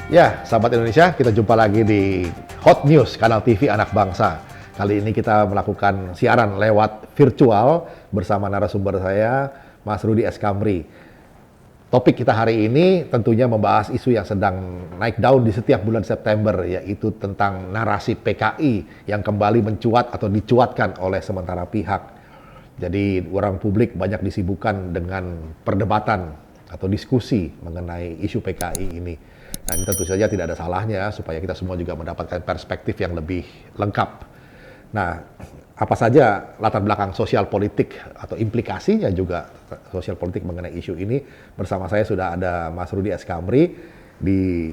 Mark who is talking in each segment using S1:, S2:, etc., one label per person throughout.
S1: Ya, sahabat Indonesia, kita jumpa lagi di Hot News, Kanal TV Anak Bangsa. Kali ini kita melakukan siaran lewat virtual bersama narasumber saya, Mas Rudi S. Kamri. Topik kita hari ini tentunya membahas isu yang sedang naik daun di setiap bulan September, yaitu tentang narasi PKI yang kembali mencuat atau dicuatkan oleh sementara pihak. Jadi orang publik banyak disibukkan dengan perdebatan atau diskusi mengenai isu PKI ini. Nah, ini tentu saja tidak ada salahnya supaya kita semua juga mendapatkan perspektif yang lebih lengkap. Nah, apa saja latar belakang sosial politik atau implikasinya juga sosial politik mengenai isu ini. Bersama saya sudah ada Mas Rudi S. Kamri di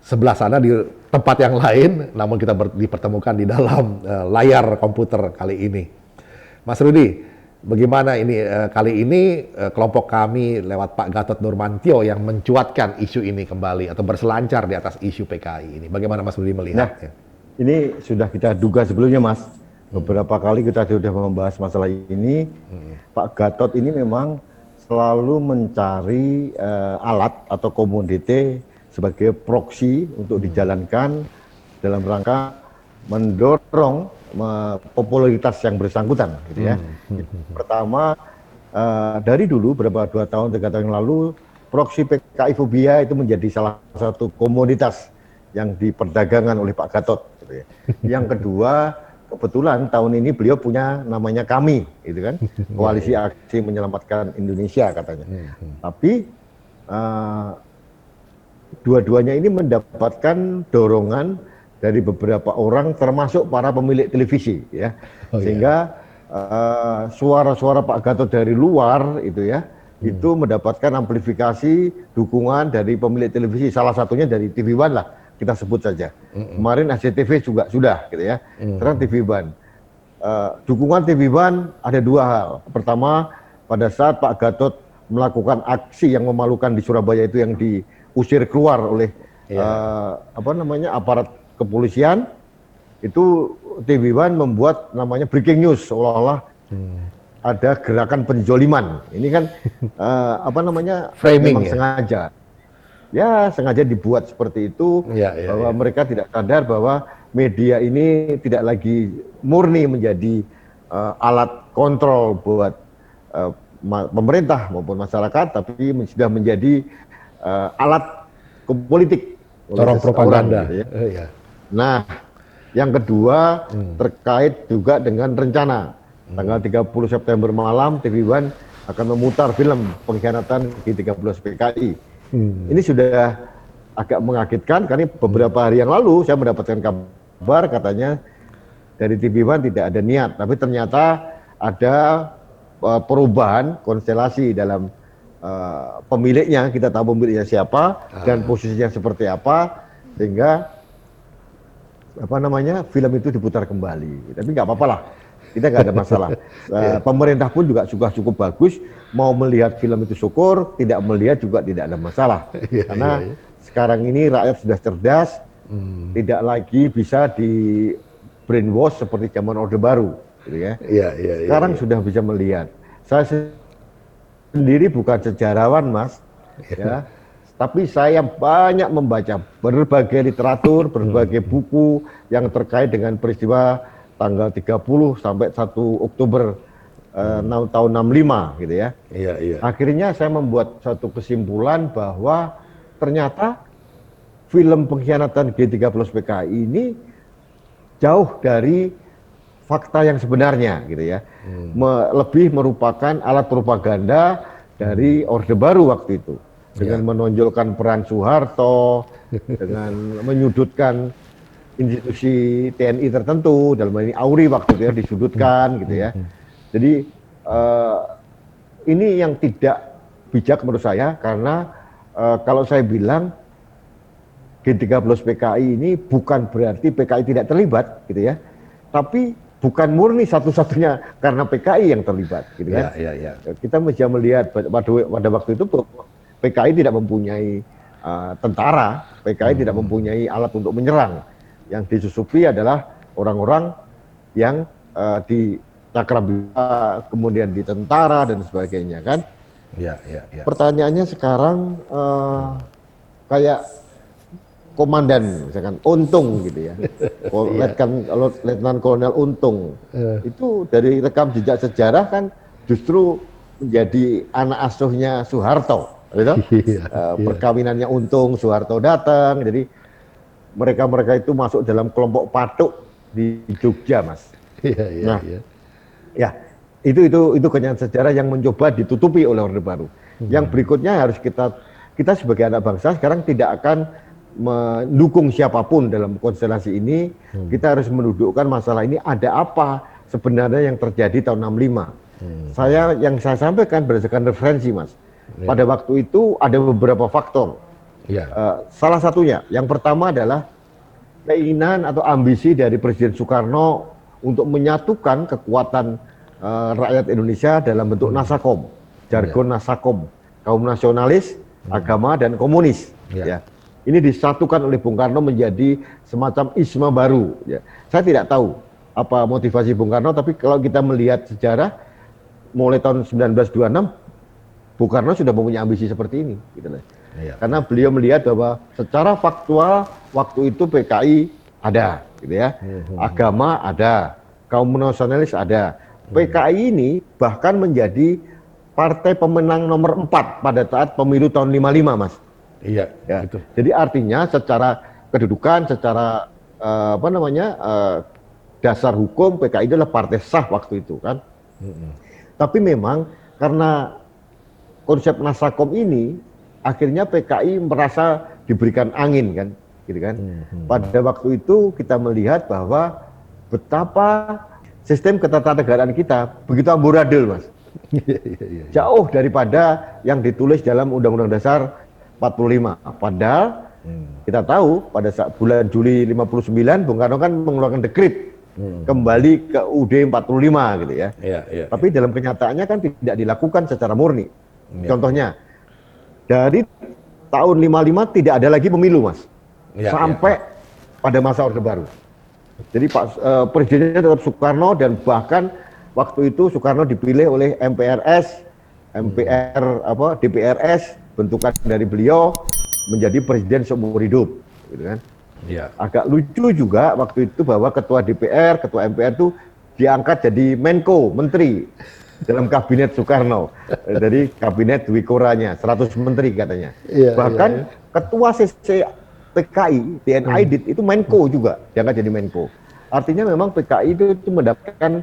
S1: sebelah sana di tempat yang lain, namun kita dipertemukan di dalam layar komputer kali ini. Mas Rudi, bagaimana ini kali ini kelompok kami lewat Pak Gatot Nurmantio yang mencuatkan isu ini kembali atau berselancar di atas isu PKI ini. Bagaimana Mas Rudi melihatnya?
S2: Ini sudah kita duga sebelumnya, Mas. Beberapa kali kita sudah membahas masalah ini. Pak Gatot ini memang selalu mencari alat atau komoditi sebagai proksi untuk dijalankan dalam rangka mendorong popularitas yang bersangkutan, gitu ya. Pertama, dari dulu beberapa 2 tahun 3 tahun yang lalu, proksi PKI fobia itu menjadi salah satu komoditas yang diperdagangkan oleh Pak Gatot, gitu ya. Yang kedua, kebetulan tahun ini beliau punya namanya Kami, gitu kan, Koalisi Aksi Menyelamatkan Indonesia katanya. Tapi dua-duanya ini mendapatkan dorongan dari beberapa orang, termasuk para pemilik televisi, ya. Sehingga suara-suara Pak Gatot dari luar itu ya, itu mendapatkan amplifikasi dukungan dari pemilik televisi. Salah satunya dari TV One lah, kita sebut saja. Kemarin SCTV juga sudah, gitu ya. Sekarang TV One. Dukungan TV One ada 2 hal. Pertama, pada saat Pak Gatot melakukan aksi yang memalukan di Surabaya itu, yang diusir keluar oleh aparat kepolisian, itu TV One membuat namanya breaking news, seolah-olah ada gerakan penjoliman. Ini kan
S1: Framing
S2: memang
S1: ya?
S2: sengaja. Ya, sengaja dibuat seperti itu, bahwa mereka tidak sadar bahwa media ini tidak lagi murni menjadi alat kontrol buat pemerintah maupun masyarakat, tapi sudah menjadi alat politik.
S1: Corong propaganda.
S2: Gitu ya. Nah, yang kedua terkait juga dengan rencana. Tanggal 30 September malam, TV One akan memutar film pengkhianatan G13 PKI. Ini sudah agak mengagetkan, karena beberapa hari yang lalu saya mendapatkan kabar katanya dari TV One tidak ada niat, tapi ternyata ada perubahan konstelasi dalam pemiliknya. Kita tahu pemiliknya siapa dan posisinya seperti apa, sehingga film itu diputar kembali. Tapi nggak apa-apa lah, kita nggak ada masalah. Pemerintah pun juga cukup bagus, mau melihat film itu syukur, tidak melihat juga tidak ada masalah. Karena sekarang ini rakyat sudah cerdas, tidak lagi bisa di brainwash seperti zaman Orde Baru, gitu ya. Sekarang sudah bisa melihat. Saya sendiri bukan sejarawan, Mas, ya. Tapi saya banyak membaca berbagai literatur, berbagai buku yang terkait dengan peristiwa tanggal 30 sampai 1 Oktober tahun 65, gitu ya. Akhirnya saya membuat satu kesimpulan bahwa ternyata film pengkhianatan G13 PKI ini jauh dari fakta yang sebenarnya, gitu ya. Lebih merupakan alat propaganda dari Orde Baru waktu itu, dengan menonjolkan peran Soeharto, dengan menyudutkan institusi TNI tertentu, dalam hal ini AURI waktu itu ya, disudutkan, gitu ya. Jadi ini yang tidak bijak menurut saya, karena kalau saya bilang G13 PKI ini bukan berarti PKI tidak terlibat, gitu ya, tapi bukan murni satu-satunya karena PKI yang terlibat, gitu kan. Kita bisa melihat pada waktu itu PKI tidak mempunyai tentara, PKI tidak mempunyai alat untuk menyerang. Yang disusupi adalah orang-orang yang di Cakra, kemudian di tentara dan sebagainya, kan. Pertanyaannya sekarang kayak komandan, misalkan Untung gitu ya, Letnan Kolonel Untung, itu dari rekam jejak sejarah kan justru menjadi anak asuhnya Soeharto, gitu. Perkawinannya Untung, Soeharto datang, jadi mereka itu masuk dalam kelompok patuk di Jogja, Mas. Nah, ya itu kenyataan sejarah yang mencoba ditutupi oleh Orde Baru. Yang berikutnya harus kita sebagai anak bangsa sekarang tidak akan mendukung siapapun dalam konstelasi ini. Kita harus mendudukkan masalah ini ada apa sebenarnya yang terjadi tahun 65. Yang saya sampaikan berdasarkan referensi, Mas. Pada waktu itu ada beberapa faktor. Salah satunya, yang pertama adalah keinginan atau ambisi dari Presiden Soekarno untuk menyatukan kekuatan rakyat Indonesia dalam bentuk Nasakom, jargon Nasakom, kaum nasionalis, agama dan komunis. Ya. Ini disatukan oleh Bung Karno menjadi semacam isma baru. Ya. Saya tidak tahu apa motivasi Bung Karno, tapi kalau kita melihat sejarah mulai tahun 1926, Bung Karno sudah mempunyai ambisi seperti ini. Gitu. Karena beliau melihat bahwa secara faktual waktu itu PKI ada, gitu ya, agama ada, kaum nasionalis ada. PKI ini bahkan menjadi partai pemenang nomor 4 pada saat pemilu tahun 55, Mas.
S1: Iya,
S2: ya.
S1: Betul.
S2: Jadi artinya secara kedudukan, secara dasar hukum PKI adalah partai sah waktu itu kan. Tapi memang karena konsep Nasakom ini akhirnya PKI merasa diberikan angin kan, gitu kan. Pada waktu itu kita melihat bahwa betapa sistem ketatanegaraan kita begitu amburadul, Mas. Jauh daripada yang ditulis dalam Undang-Undang Dasar 45. Padahal kita tahu pada saat bulan Juli 59 Bung Karno kan mengeluarkan dekret kembali ke UUD 45 gitu ya. Tapi dalam kenyataannya kan tidak dilakukan secara murni. Contohnya dari tahun 55 tidak ada lagi pemilu, Mas. Sampai pada masa Orde Baru. Jadi presidennya tetap Soekarno dan bahkan waktu itu Soekarno dipilih oleh DPRS bentukan dari beliau menjadi presiden seumur hidup, gitu kan? Agak lucu juga waktu itu bahwa ketua DPR, ketua MPR itu diangkat jadi Menko, menteri dalam kabinet Soekarno, dari kabinet Dwi Koranya, 100 menteri katanya. Bahkan ketua CC PKI, TNI itu Menko juga, diangkat jadi Menko. Artinya memang PKI itu mendapatkan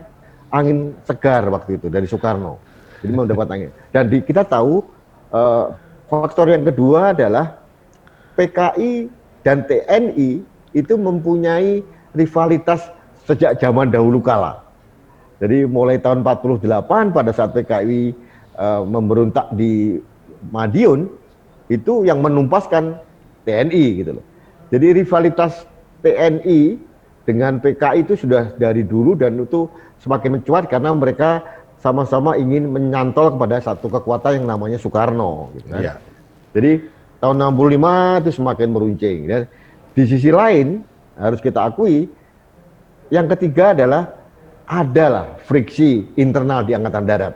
S2: angin segar waktu itu dari Soekarno, jadi mendapat angin. Dan kita tahu faktor yang kedua adalah PKI dan TNI itu mempunyai rivalitas sejak zaman dahulu kala. Jadi mulai tahun 48 pada saat PKI memberontak di Madiun, itu yang menumpaskan TNI gitu loh. Jadi rivalitas TNI dengan PKI itu sudah dari dulu dan itu semakin mencuat karena mereka sama-sama ingin menyantol kepada satu kekuatan yang namanya Soekarno. Gitu kan? Jadi tahun 65 itu semakin meruncing. Dan di sisi lain harus kita akui, yang ketiga adalah friksi internal di Angkatan Darat.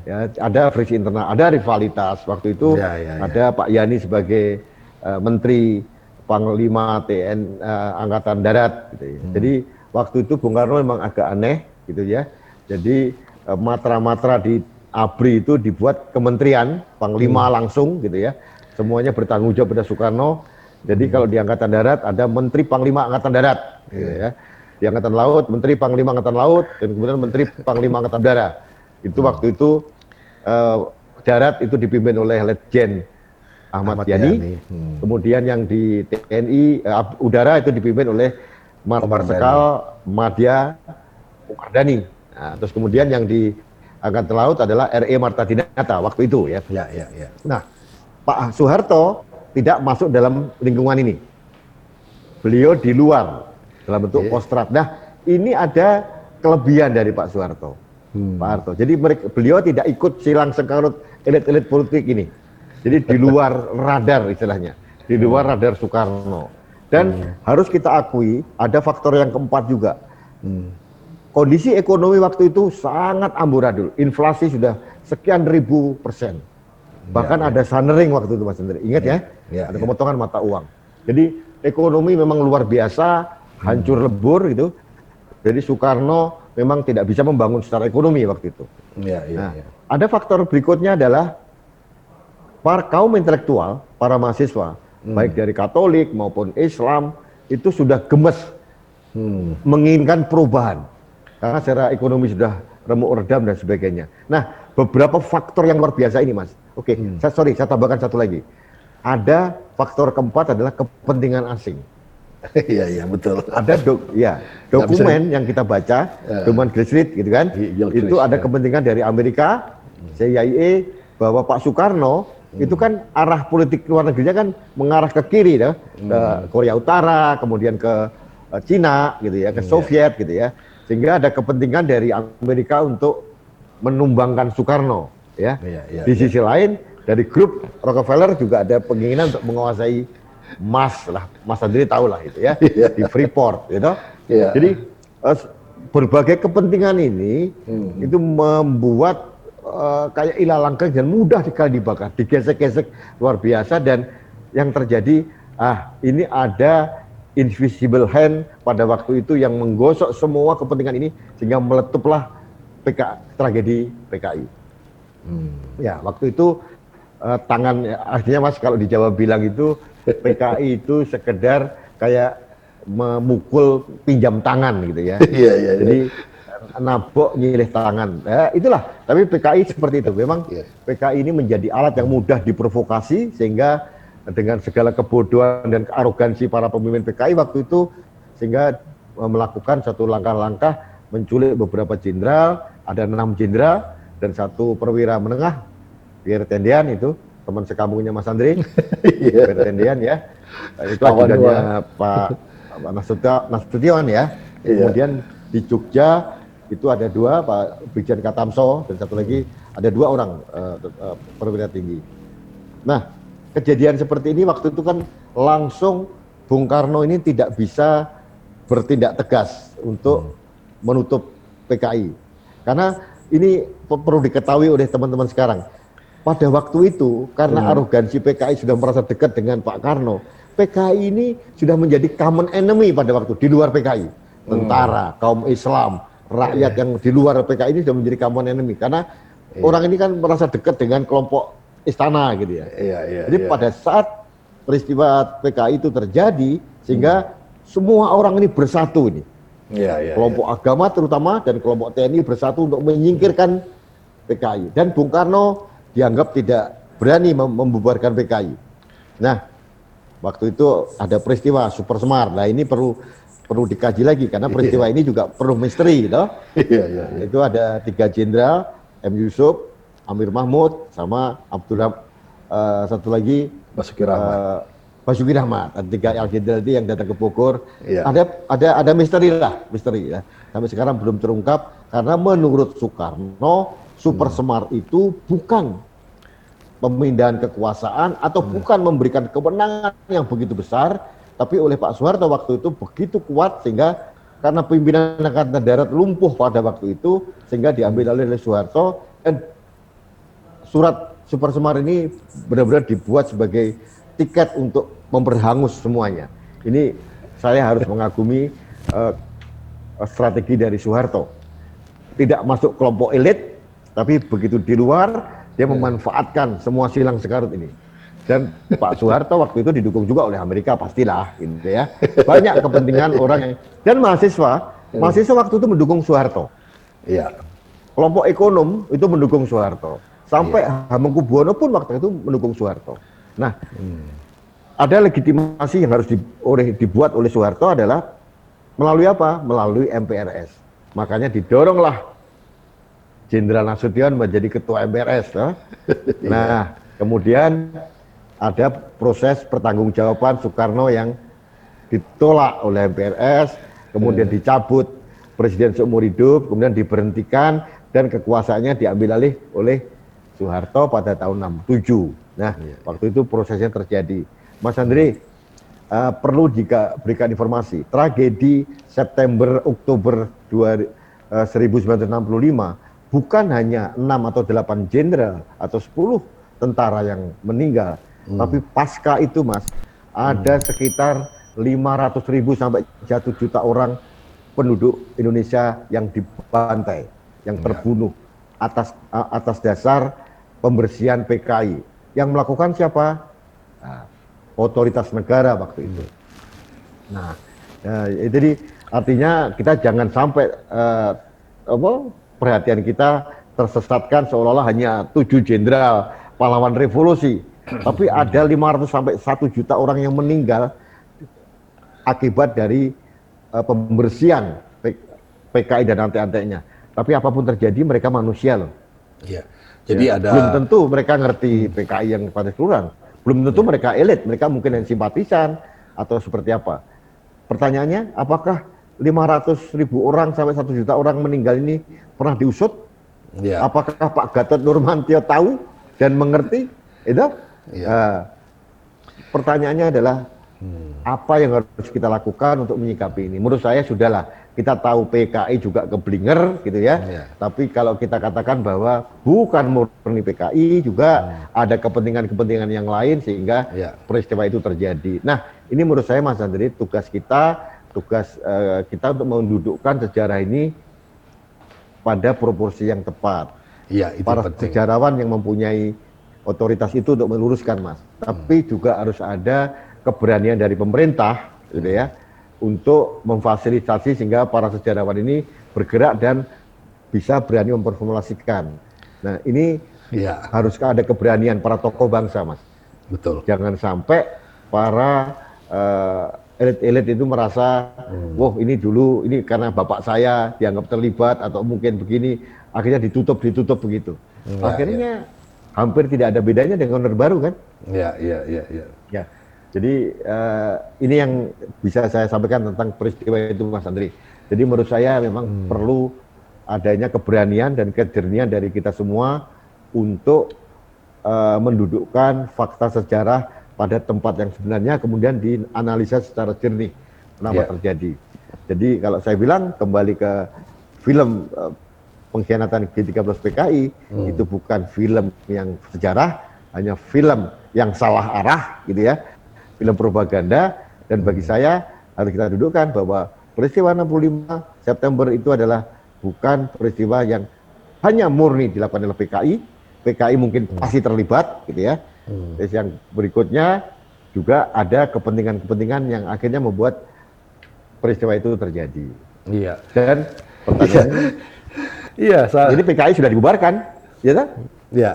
S2: Ya, ada friksi internal, ada rivalitas. Waktu itu ada Pak Yani sebagai Menteri Panglima TNI Angkatan Darat. Gitu ya. Jadi waktu itu Bung Karno memang agak aneh, gitu ya. Jadi matra-matra di ABRI itu dibuat kementerian, Panglima langsung gitu ya. Semuanya bertanggung jawab pada Soekarno. Jadi kalau di Angkatan Darat ada Menteri Panglima Angkatan Darat gitu ya. Di Angkatan Laut, Menteri Panglima Angkatan Laut, dan kemudian Menteri Panglima Angkatan Darat. Itu waktu itu darat itu dipimpin oleh Letjen Ahmad Yani. Kemudian yang di TNI udara itu dipimpin oleh Marsikal Madya Mukardani. Nah, terus kemudian yang di Angkatan Laut adalah RE Marta Dinata waktu itu ya. Nah, Pak Soeharto tidak masuk dalam lingkungan ini. Beliau di luar dalam bentuk Kostrad. Nah, ini ada kelebihan dari Pak Soeharto. Pak Harto. Jadi beliau tidak ikut silang sengkarut elit-elit politik ini. Jadi di luar radar istilahnya, di luar radar Soekarno. Dan harus kita akui ada faktor yang keempat juga. Kondisi ekonomi waktu itu sangat amburadul. Inflasi sudah sekian ribu %. Bahkan ada sunering waktu itu, Mas Hendri. Ingat ya? Ada pemotongan mata uang. Jadi ekonomi memang luar biasa, hancur lebur gitu. Jadi Soekarno memang tidak bisa membangun secara ekonomi waktu itu. Nah, ada faktor berikutnya adalah para kaum intelektual, para mahasiswa, baik dari Katolik maupun Islam, itu sudah gemes menginginkan perubahan. Karena secara ekonomi sudah remuk redam dan sebagainya. Nah, beberapa faktor yang luar biasa ini, Mas. Oke, saya tambahkan satu lagi. Ada faktor keempat adalah kepentingan asing.
S1: Iya betul.
S2: Ada dokumen yang kita baca, dokumen Gilchrist gitu kan, itu ada kepentingan dari Amerika, CIA, bahwa Pak Soekarno itu kan arah politik luar negerinya kan mengarah ke kiri, ke Korea Utara, kemudian ke Cina gitu ya, ke Soviet gitu ya, sehingga ada kepentingan dari Amerika untuk menumbangkan Soekarno ya. Di sisi lain dari grup Rockefeller juga ada keinginan untuk menguasai Mas sendiri tahu lah itu ya, di Freeport gitu. Jadi berbagai kepentingan ini itu membuat kayak ilalang dan mudah sekali dibakar, digesek-gesek luar biasa. Dan yang terjadi ini ada invisible hand pada waktu itu yang menggosok semua kepentingan ini sehingga meletuplah tragedi PKI. Ya waktu itu artinya Mas kalau di Jawa bilang itu PKI itu sekedar kayak memukul pinjam tangan gitu ya. Jadi nabok nyilih tangan. Itulah. Tapi PKI seperti itu. Memang PKI ini menjadi alat yang mudah diprovokasi sehingga dengan segala kebodohan dan arogansi para pemimpin PKI waktu itu sehingga melakukan satu langkah-langkah menculik beberapa jenderal, ada 6 jenderal dan 1 perwira menengah, Pierre Tendian itu teman sekampungnya Mas Andre, Pierre Tendian ya, itu ajudannya Pak Nasution ya. Kemudian di Jogja itu ada 2, Pak Brigjen Katamso dan 1 lagi ada 2 orang perwira tinggi. Nah, kejadian seperti ini waktu itu kan langsung Bung Karno ini tidak bisa bertindak tegas untuk menutup PKI. Karena ini perlu diketahui oleh teman-teman sekarang. Pada waktu itu, karena arogansi PKI sudah merasa dekat dengan Pak Karno, PKI ini sudah menjadi common enemy pada waktu di luar PKI. Tentara, kaum Islam, rakyat yang di luar PKI ini sudah menjadi common enemy. Karena orang ini kan merasa dekat dengan kelompok istana gitu ya. Jadi pada saat peristiwa PKI itu terjadi, sehingga semua orang ini bersatu ini. Kelompok agama terutama dan kelompok TNI bersatu untuk menyingkirkan PKI. Dan Bung Karno dianggap tidak berani membubarkan PKI. Nah, waktu itu ada peristiwa Super Semar. Nah, ini perlu dikaji lagi karena peristiwa ini juga perlu misteri, gitu. Itu ada 3 jenderal, M. Yusuf, Amir Mahmud, sama satu lagi Basuki Rahmat. Ada 3 jenderal itu yang datang ke Bogor. Ada misteri ya. Sampai sekarang belum terungkap karena menurut Soekarno Super Semar itu bukan pemindahan kekuasaan atau bukan memberikan kewenangan yang begitu besar, tapi oleh Pak Soeharto waktu itu begitu kuat sehingga karena pimpinan Angkatan Darat lumpuh pada waktu itu sehingga diambil alih oleh Soeharto dan surat Super Semar ini benar-benar dibuat sebagai tiket untuk memperhangus semuanya. Ini saya harus mengagumi strategi dari Soeharto. Tidak masuk kelompok elit, tapi begitu di luar, dia memanfaatkan semua silang sekarut ini. Dan Pak Soeharto waktu itu didukung juga oleh Amerika, pastilah, gitu ya. Banyak kepentingan orang yang... Dan mahasiswa waktu itu mendukung Soeharto. Kelompok ekonom itu mendukung Soeharto. Sampai Hamengkubuwono pun waktu itu mendukung Soeharto. Nah, ada legitimasi yang harus dibuat oleh Soeharto adalah melalui apa? Melalui MPRS. Makanya didoronglah Jenderal Nasution menjadi ketua MPRS. Nah, kemudian ada proses pertanggungjawaban Soekarno yang ditolak oleh MPRS, kemudian dicabut presiden seumur hidup, kemudian diberhentikan dan kekuasaannya diambil alih oleh Soeharto pada tahun 67. Nah, waktu itu prosesnya terjadi. Mas Andre, perlu berikan informasi, tragedi September-Oktober 1965 bukan hanya 6 atau 8 jenderal atau 10 tentara yang meninggal, tapi pasca itu Mas, ada sekitar 500.000 sampai 1 juta orang penduduk Indonesia yang dibantai, yang terbunuh atas dasar pembersihan PKI. Yang melakukan siapa? Nah, otoritas negara waktu itu. Nah, jadi artinya kita jangan sampai perhatian kita tersesatkan seolah-olah hanya 7 jenderal pahlawan revolusi, tapi ada 500 sampai 1 juta orang yang meninggal akibat dari pembersihan PKI dan antek-anteknya. Tapi apapun terjadi, mereka manusia loh.
S1: Iya. Jadi
S2: belum tentu mereka ngerti PKI yang pada keseluruhan. Belum tentu mereka elit, mereka mungkin yang simpatisan atau seperti apa. Pertanyaannya, apakah 500.000 orang sampai 1 juta orang meninggal ini pernah diusut? Ya. Apakah Pak Gatot Nurmantio tahu dan mengerti? Itu? Ya. Pertanyaannya adalah apa yang harus kita lakukan untuk menyikapi ini? Menurut saya sudahlah, kita tahu PKI juga keblinger gitu ya. Tapi kalau kita katakan bahwa bukan murni PKI, juga ada kepentingan-kepentingan yang lain sehingga peristiwa itu terjadi. Nah, ini menurut saya Mas Andri, tugas kita untuk mendudukkan sejarah ini pada proporsi yang tepat. Iya, itu para penting. Sejarawan yang mempunyai otoritas itu untuk meluruskan, Mas. Tapi juga harus ada keberanian dari pemerintah, gitu ya, untuk memfasilitasi sehingga para sejarawan ini bergerak dan bisa berani memperformulasikan. Nah, ini harus ada keberanian para tokoh bangsa, Mas. Betul. Jangan sampai para elit-elit itu merasa, wah ini dulu, ini karena bapak saya dianggap terlibat atau mungkin begini, akhirnya ditutup begitu. Akhirnya hampir tidak ada bedanya dengan Orde Baru kan? Ya. Jadi ini yang bisa saya sampaikan tentang peristiwa itu Mas Andri. Jadi menurut saya memang perlu adanya keberanian dan kejernihan dari kita semua untuk mendudukkan fakta sejarah pada tempat yang sebenarnya, kemudian dianalisa secara jernih kenapa terjadi. Jadi kalau saya bilang kembali ke film pengkhianatan G13 PKI, itu bukan film yang sejarah, hanya film yang salah arah gitu ya, film propaganda. Dan bagi saya harus kita dudukkan bahwa peristiwa 65 September itu adalah bukan peristiwa yang hanya murni dilakukan oleh PKI. PKI mungkin pasti terlibat gitu ya. Terus yang berikutnya juga ada kepentingan-kepentingan yang akhirnya membuat peristiwa itu terjadi. Iya. Dan pertanyaannya, jadi PKI sudah dibubarkan, ya kan? Iya.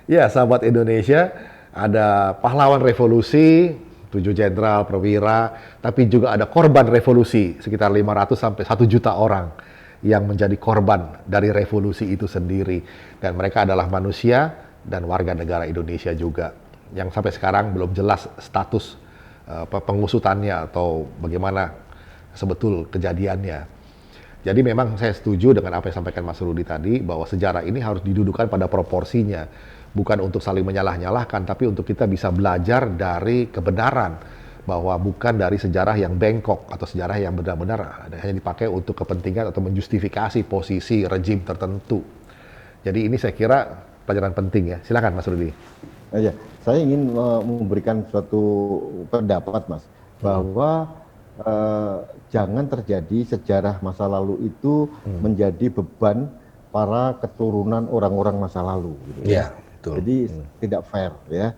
S2: Ya, sahabat Indonesia, ada pahlawan revolusi, 7 jenderal, perwira, tapi juga ada korban revolusi, sekitar 500 sampai 1 juta orang yang menjadi korban dari revolusi itu sendiri. Dan mereka adalah manusia dan warga negara Indonesia juga, yang sampai sekarang belum jelas status pengusutannya atau bagaimana sebetul kejadiannya. Jadi memang saya setuju dengan apa yang disampaikan Mas Rudi tadi, bahwa sejarah ini harus didudukan pada proporsinya, bukan untuk saling menyalah-nyalahkan, tapi untuk kita bisa belajar dari kebenaran, bahwa bukan dari sejarah yang bengkok atau sejarah yang benar-benar hanya dipakai untuk kepentingan atau menjustifikasi posisi rejim tertentu. Jadi ini saya kira pelajaran penting ya. Silakan Mas Rudi. Ya, saya ingin memberikan suatu pendapat Mas, bahwa jangan terjadi sejarah masa lalu itu menjadi beban para keturunan orang-orang masa lalu. Gitu. Ya, betul. Jadi tidak fair ya.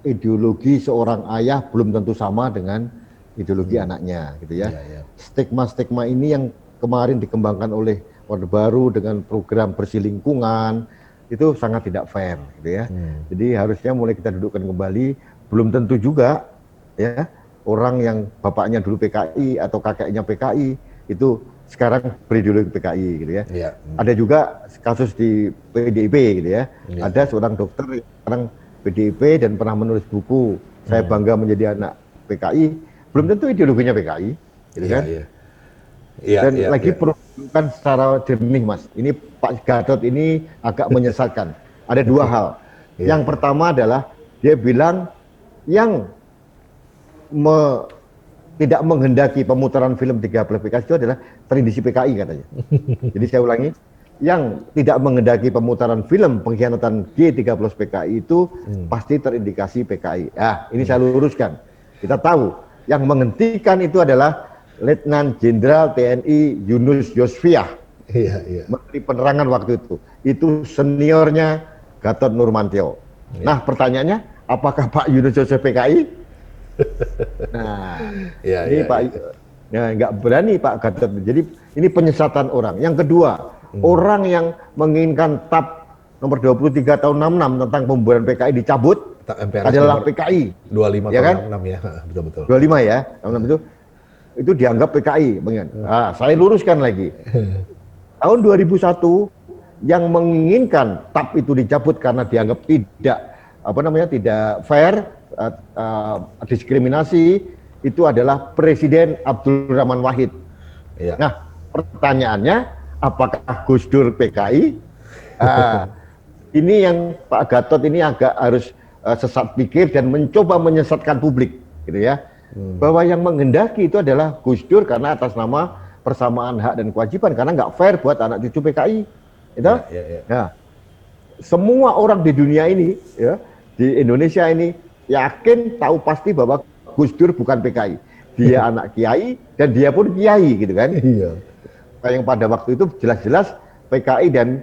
S2: Ideologi seorang ayah belum tentu sama dengan ideologi anaknya, gitu ya. Stigma-stigma ini yang kemarin dikembangkan oleh Orde Baru dengan program bersih lingkungan itu sangat tidak fair, gitu ya. Jadi harusnya mulai kita dudukkan kembali. Belum tentu juga ya orang yang bapaknya dulu PKI atau kakeknya PKI itu sekarang berideologi PKI, gitu ya. Ada juga kasus di PDIP, gitu ya. Ada seorang dokter yang sekarang PDIP dan pernah menulis buku Saya Bangga Menjadi Anak PKI. Belum tentu ideologinya PKI, gitu kan. Dan lagi perlu kan secara jernih Mas. Ini Pak Gatot ini agak menyesatkan. Ada dua hal. Yang pertama adalah dia bilang yang tidak menghendaki pemutaran film 13 PKI itu adalah terindisi PKI katanya. Jadi saya ulangi, yang tidak mengendaki pemutaran film pengkhianatan G30 PKI itu pasti terindikasi PKI. Ya, ini saya luruskan. Kita tahu yang menghentikan itu adalah Letnan Jenderal TNI Yunus Yosfiah, Menteri Penerangan waktu itu. Itu seniornya Gatot Nurmantio. Nah, pertanyaannya, apakah Pak Yunus Yosfiah PKI? Nah, ini Pak, nggak berani Pak Gatot. Jadi ini penyesatan orang. Yang kedua, orang yang menginginkan TAP nomor 23 tahun 66 tentang pembubaran PKI dicabut adalah PKI.
S1: 25
S2: ya
S1: tahun
S2: kan?
S1: 66 ya, betul-betul.
S2: 25 ya, 66 itu dianggap PKI. Saya luruskan lagi. Tahun 2001 yang menginginkan TAP itu dicabut karena dianggap tidak fair, diskriminasi, itu adalah Presiden Abdul Rahman Wahid. Nah, pertanyaannya, apakah Gus Dur PKI? Ini yang Pak Gatot ini agak harus sesat pikir dan mencoba menyesatkan publik, gitu ya. Bahwa yang menghendaki itu adalah Gus Dur karena atas nama persamaan hak dan kewajiban, karena nggak fair buat anak cucu PKI. Gitu? Nah, semua orang di dunia ini, ya, di Indonesia ini yakin tahu pasti bahwa Gus Dur bukan PKI. Dia anak kiai dan dia pun kiai, gitu kan? Yang pada waktu itu jelas-jelas PKI dan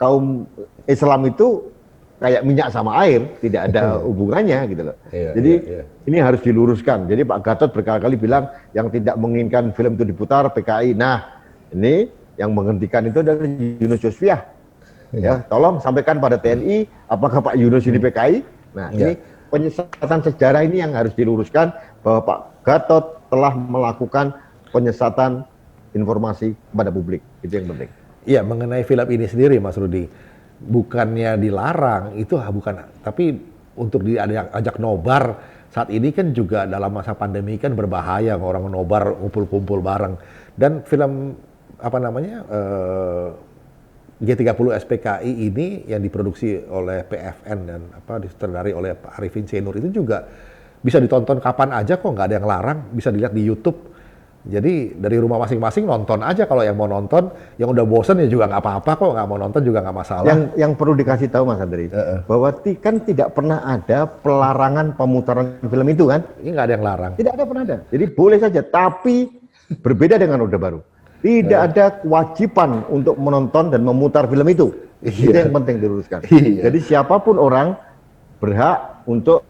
S2: kaum Islam itu kayak minyak sama air, tidak ada hubungannya gitu loh. Jadi ini harus diluruskan. Jadi Pak Gatot berkali-kali bilang yang tidak menginginkan film itu diputar PKI. Nah, ini yang menghentikan itu adalah Yunus Yosfiah. Ya, tolong sampaikan pada TNI apakah Pak Yunus ini PKI. Nah, ini penyesatan sejarah ini yang harus diluruskan bahwa Pak Gatot telah melakukan penyesatan informasi kepada publik. Itu yang penting.
S1: Iya, mengenai film ini sendiri Mas Rudi, bukannya dilarang, itu bukan, tapi untuk diajak nobar saat ini kan juga dalam masa pandemi kan berbahaya orang nobar kumpul-kumpul bareng. Dan film G30 SPKI ini yang diproduksi oleh PFN dan disutradari oleh Pak Arifin C. Nur itu juga bisa ditonton kapan aja kok, nggak ada yang larang, bisa dilihat di YouTube. Jadi dari rumah masing-masing nonton aja, kalau yang mau nonton, yang udah bosen ya juga nggak apa-apa kok, nggak mau nonton juga nggak masalah.
S2: Yang perlu dikasih tahu Mas Andri, bahwa kan tidak pernah ada pelarangan pemutaran film itu kan?
S1: Ini nggak ada yang larang.
S2: Tidak ada pernah ada. Jadi boleh saja, tapi berbeda dengan Orde Baru. Tidak ada kewajiban untuk menonton dan memutar film itu. Itu yang penting diluruskan. Jadi siapapun orang berhak untuk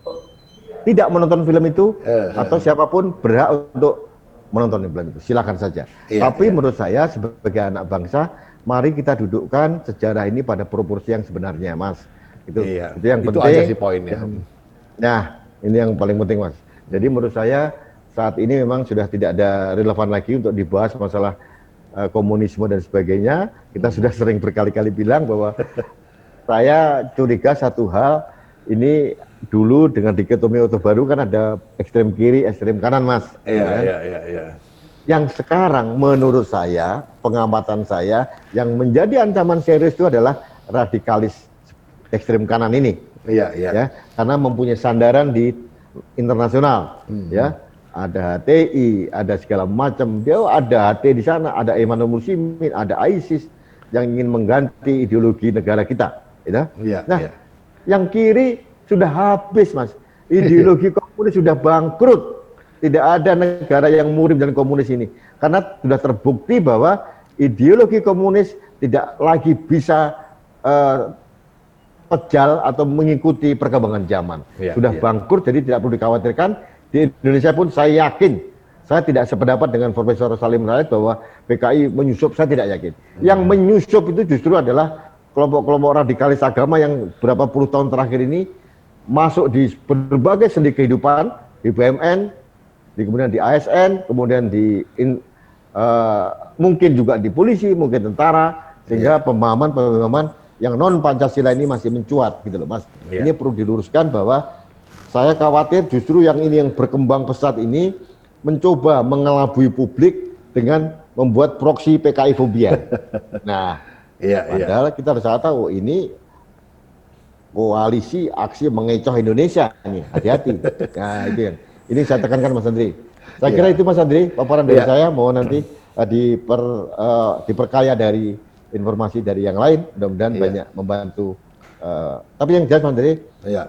S2: tidak menonton film itu, atau siapapun berhak untuk menonton film itu, silakan saja. Tapi menurut saya sebagai anak bangsa, mari kita dudukkan sejarah ini pada proporsi yang sebenarnya, Mas. Itu yang penting. Itu
S1: aja sih poinnya.
S2: Nah, ini yang paling penting, Mas. Jadi menurut saya saat ini memang sudah tidak ada relevan lagi untuk dibahas masalah komunisme dan sebagainya. Kita sudah sering berkali-kali bilang bahwa saya curiga satu hal, ini dulu dengan dikotomi Orde Baru kan ada ekstrem kiri, ekstrem kanan, Mas.
S1: Iya.
S2: Yang sekarang menurut saya, pengamatan saya, yang menjadi ancaman serius itu adalah radikalis ekstrem kanan ini. Ya, karena mempunyai sandaran di internasional, ya. Ada HTI, ada segala macam. Dia ada HT di sana, ada Ikhwanul Muslimin, ada ISIS yang ingin mengganti ideologi negara kita. Yang kiri sudah habis, Mas. Ideologi komunis sudah bangkrut. Tidak ada negara yang murim dan komunis ini. Karena sudah terbukti bahwa ideologi komunis tidak lagi bisa pejal atau mengikuti perkembangan zaman. Sudah bangkrut, jadi tidak perlu dikhawatirkan. Di Indonesia pun saya yakin, saya tidak sependapat dengan Profesor Salim Raid bahwa PKI menyusup, saya tidak yakin. Yang menyusup itu justru adalah kelompok-kelompok radikalis agama yang berapa puluh tahun terakhir ini masuk di berbagai sendi kehidupan, di BUMN, kemudian di ASN, kemudian mungkin juga di polisi, mungkin tentara, sehingga pemahaman yang non Pancasila ini masih mencuat, gitu loh, Mas. Ini perlu diluruskan bahwa saya khawatir justru yang berkembang pesat ini mencoba mengelabui publik dengan membuat proksi PKI fobia. Nah, padahal kita harus tahu ini koalisi aksi mengecoh Indonesia ini, hati-hati. Nah, itu yang ini saya tekankan, Mas Andri. Saya kira itu, Mas Andri, paparan dari saya. Mohon nanti diperkaya dari informasi dari yang lain, mudah-mudahan
S1: Iya.
S2: banyak membantu. Tapi yang jelas Mas Andre,
S1: Iya.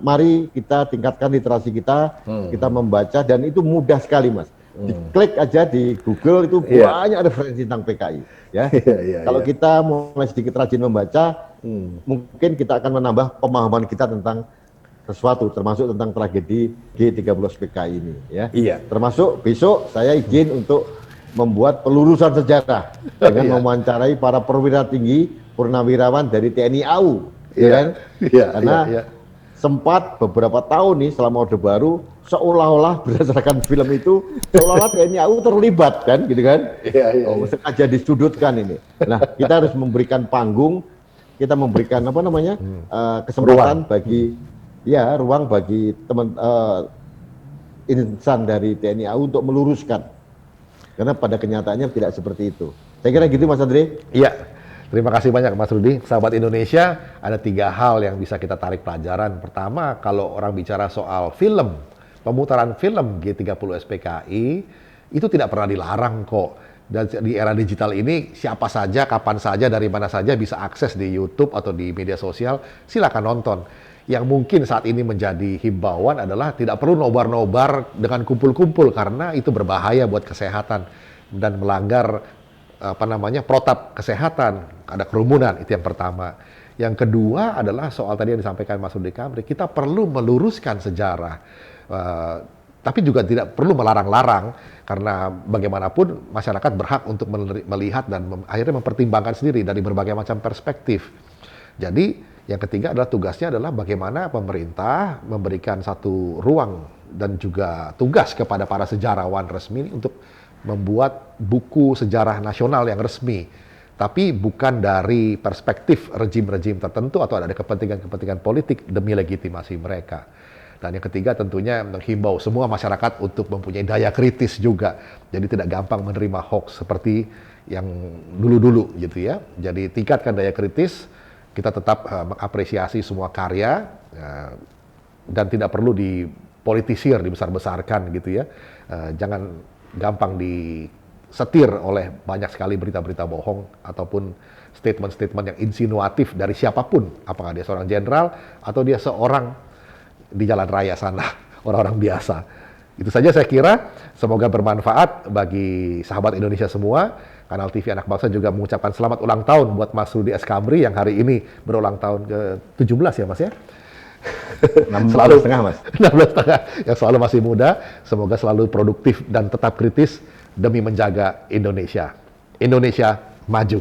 S2: mari kita tingkatkan literasi kita, kita membaca, dan itu mudah sekali Mas. Diklik aja di Google itu
S1: Iya.
S2: banyak referensi tentang PKI. Ya.
S1: Iya,
S2: Kalau
S1: iya.
S2: kita mulai sedikit rajin membaca, mungkin kita akan menambah pemahaman kita tentang sesuatu, termasuk tentang tragedi G30 PKI ini. Ya.
S1: Iya.
S2: Termasuk besok saya izin untuk membuat pelurusan sejarah dengan
S1: Iya.
S2: mewawancarai para perwira tinggi, purnawirawan dari TNI AU, ya
S1: Iya.
S2: kan?
S1: Iya,
S2: Karena
S1: iya, iya.
S2: sempat beberapa tahun nih selama Orde Baru seolah-olah berdasarkan film itu seolah-olah TNI AU terlibat kan, gitu kan?
S1: Iya, iya, iya.
S2: Sengaja disudutkan ini. Nah, kita harus memberikan panggung, kita memberikan apa namanya kesempatan bagi ruang bagi teman insan dari TNI AU untuk meluruskan. Karena pada kenyataannya tidak seperti itu. Saya kira gitu Mas Andre.
S1: Iya, terima kasih banyak Mas Rudi. Sahabat Indonesia, ada 3 hal yang bisa kita tarik pelajaran. Pertama, kalau orang bicara soal film, pemutaran film G30 SPKI, itu tidak pernah dilarang kok. Dan di era digital ini, siapa saja, kapan saja, dari mana saja bisa akses di YouTube atau di media sosial, silakan nonton. Yang mungkin saat ini menjadi himbauan adalah tidak perlu nobar-nobar dengan kumpul-kumpul karena itu berbahaya buat kesehatan dan melanggar protap kesehatan, ada kerumunan, itu yang pertama. Yang kedua adalah soal tadi yang disampaikan Mas Rudi Kamri, kita perlu meluruskan sejarah, tapi juga tidak perlu melarang-larang karena bagaimanapun masyarakat berhak untuk melihat dan akhirnya mempertimbangkan sendiri dari berbagai macam perspektif. Jadi yang ketiga adalah tugasnya adalah bagaimana pemerintah memberikan satu ruang dan juga tugas kepada para sejarawan resmi untuk membuat buku sejarah nasional yang resmi. Tapi bukan dari perspektif rejim-rejim tertentu atau ada kepentingan-kepentingan politik demi legitimasi mereka. Dan yang ketiga tentunya menghimbau semua masyarakat untuk mempunyai daya kritis juga. Jadi tidak gampang menerima hoax seperti yang dulu-dulu gitu ya. Jadi tingkatkan daya kritis, kita tetap mengapresiasi semua karya dan tidak perlu dipolitisir, dibesar-besarkan gitu ya. Jangan gampang disetir oleh banyak sekali berita-berita bohong ataupun statement-statement yang insinuatif dari siapapun, apakah dia seorang jenderal atau dia seorang di jalan raya sana, orang-orang biasa. Itu saja saya kira, semoga bermanfaat bagi sahabat Indonesia semua. Kanal TV Anak Bangsa juga mengucapkan selamat ulang tahun buat Mas Rudi S. Kamri yang hari ini berulang tahun ke-17 ya Mas ya?
S2: 16,5 Mas.
S1: 16,5, yang selalu masih muda, semoga selalu produktif dan tetap kritis demi menjaga Indonesia. Indonesia maju.